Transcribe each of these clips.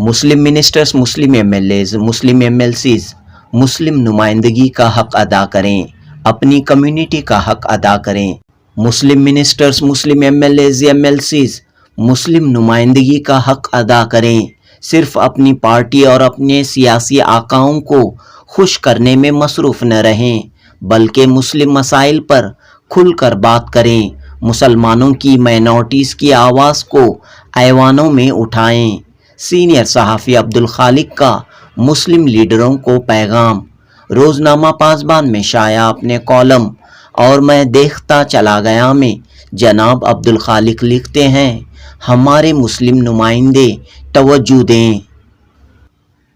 मुस्लिम ministers, मुस्लिम MLAs, मुस्लिम MLCs मुस्लिम नुमाइंदगी का हक अदा करें, अपनी कम्युनिटी का हक अदा करें। मुस्लिम मिनिस्टर्स, मुस्लिम एमएलएज, एमएलसीज मुस्लिम नुमाइंदगी का हक अदा करें, सिर्फ अपनी पार्टी और अपने सियासी आकाओं को खुश करने में मसरूफ़ न रहें, बल्कि मुस्लिम मसाइल पर खुलकर बात करें। मुसलमानों की माइनॉरिटीज़ की आवाज़ को ऐवानों में उठाएं। सीनियर सहाफ़ी अब्दुल खालिक का मुस्लिम लीडरों को पैगाम। रोज़नामा पासबान में शाया अपने कॉलम और मैं देखता चला गया में जनाब अब्दुल खालिक लिखते हैं, हमारे मुस्लिम नुमाइंदे तवज्जो दें।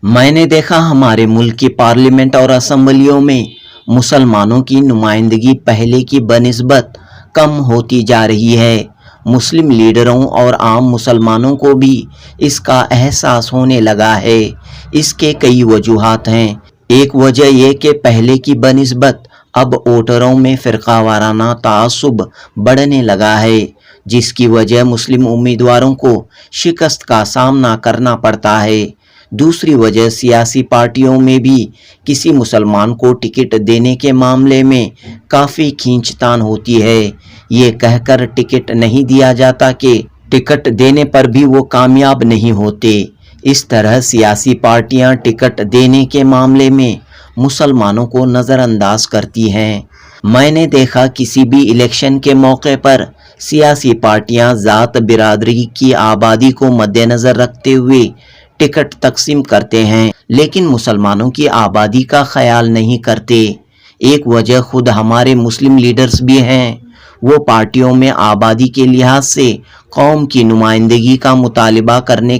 मैंने देखा हमारे मुल्क की पार्लियामेंट और असम्बलियों में मुसलमानों की नुमाइंदगी पहले की बनिस्बत कम होती जा रही है। मुस्लिम लीडरों और आम मुसलमानों को भी इसका एहसास होने लगा है। इसके कई वजूहात हैं। एक वजह यह कि पहले की बनिस्बत अब वोटरों में फ़िरका वाराना तासुब बढ़ने लगा है, जिसकी वजह मुस्लिम उम्मीदवारों को शिकस्त का सामना करना पड़ता है। दूसरी वजह सियासी पार्टियों में भी किसी मुसलमान को टिकट देने के मामले में काफ़ी खींचतान होती है। ये कहकर टिकट नहीं दिया जाता कि टिकट देने पर भी वो कामयाब नहीं होते। इस तरह सियासी पार्टियां टिकट देने के मामले में मुसलमानों को नज़रअंदाज करती हैं। मैंने देखा किसी भी इलेक्शन के मौके पर सियासी पार्टियां ज़ात बिरादरी की आबादी को मद्देनज़र रखते हुए टिकट तकसीम करते हैं, लेकिन मुसलमानों की आबादी का ख्याल नहीं करते। एक वजह खुद हमारे मुस्लिम लीडर्स भी हैं। वो पार्टियों में आबादी के लिहाज से कौम की नुमाइंदगी का मुतालिबा करने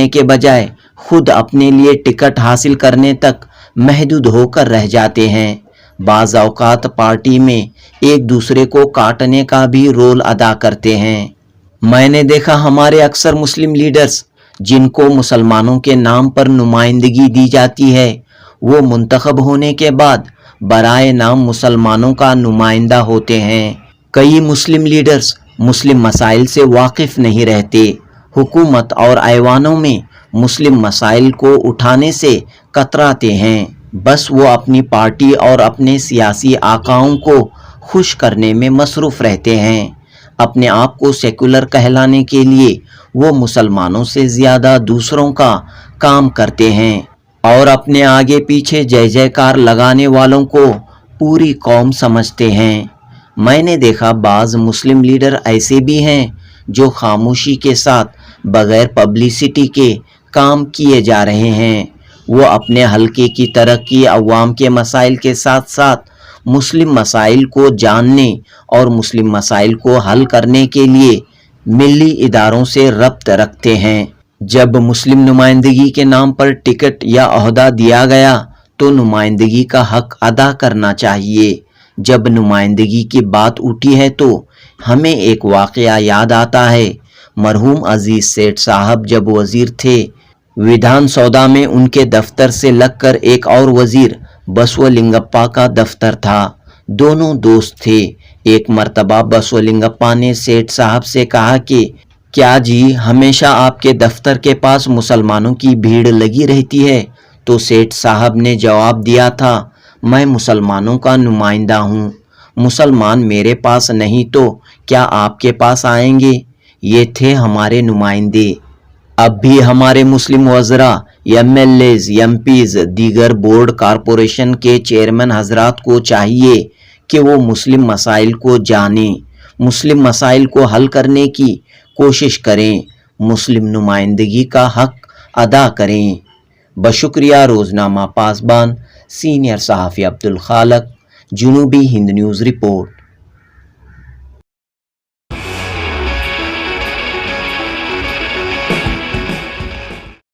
के बजाय खुद अपने लिए टिकट हासिल करने तक महदूद होकर रह जाते हैं। बाज़ औक़ात पार्टी में एक दूसरे को काटने का भी रोल अदा करते हैं। मैंने देखा हमारे अक्सर मुस्लिम लीडर्स जिनको मुसलमानों के नाम पर नुमाइंदगी दी जाती है, वो मुंतखब होने के बाद बराए नाम मुसलमानों का नुमाइंदा होते हैं। कई मुस्लिम लीडर्स मुस्लिम मसाइल से वाकिफ़ नहीं रहते। हुकूमत और ऐवानों में मुस्लिम मसाइल को उठाने से कतराते हैं। बस वो अपनी पार्टी और अपने सियासी आकाओं को खुश करने में मसरूफ़ रहते हैं। अपने आप को सेकुलर कहलाने के लिए वो मुसलमानों से ज़्यादा दूसरों का काम करते हैं और अपने आगे पीछे जय जयकार लगाने वालों को पूरी कौम समझते हैं। मैंने देखा बाज़ मुस्लिम लीडर ऐसे भी हैं जो खामोशी के साथ बग़ैर पब्लिसिटी के काम किए जा रहे हैं। वो अपने हलके की तरक्की, अवाम के मसाइल के साथ साथ मुस्लिम मसाइल को जानने और मुस्लिम मसाइल को हल करने के लिए मिली इदारों से रब्त रखते हैं। जब मुस्लिम नुमाइंदगी के नाम पर टिकट या ओहदा दिया गया तो नुमाइंदगी का हक अदा करना चाहिए। जब नुमाइंदगी की बात उठी है तो हमें एक वाक़या याद आता है। मरहूम अजीज़ सेठ साहब जब वज़ीर थे, विधान सौदा में उनके दफ्तर से लगकर एक और वज़ीर बसवलिंगप्पा का दफ्तर था। दोनों दोस्त थे। एक मर्तबा बसवलिंगप्पा ने सेठ साहब से कहा कि क्या जी हमेशा आपके दफ्तर के पास मुसलमानों की भीड़ लगी रहती है? तो सेठ साहब ने जवाब दिया था, मैं मुसलमानों का नुमाइंदा हूँ। मुसलमान मेरे पास नहीं तो क्या आपके पास आएंगे? ये थे हमारे नुमाइंदे। अब भी हमारे मुस्लिम वज़रा, एमएलएज, एमपीज, दीगर बोर्ड कारपोरेशन के चेयरमैन हजरात को चाहिए कि वो मुस्लिम मसाइल को जानें, मुस्लिम मसाइल को हल करने की कोशिश करें, मुस्लिम नुमाइंदगी का हक अदा करें। बशुक्रिया रोज़नामा पासबान, सीनियर सहाफ़ी अब्दुल खालिक, जुनूबी हिंद न्यूज़ रिपोर्ट।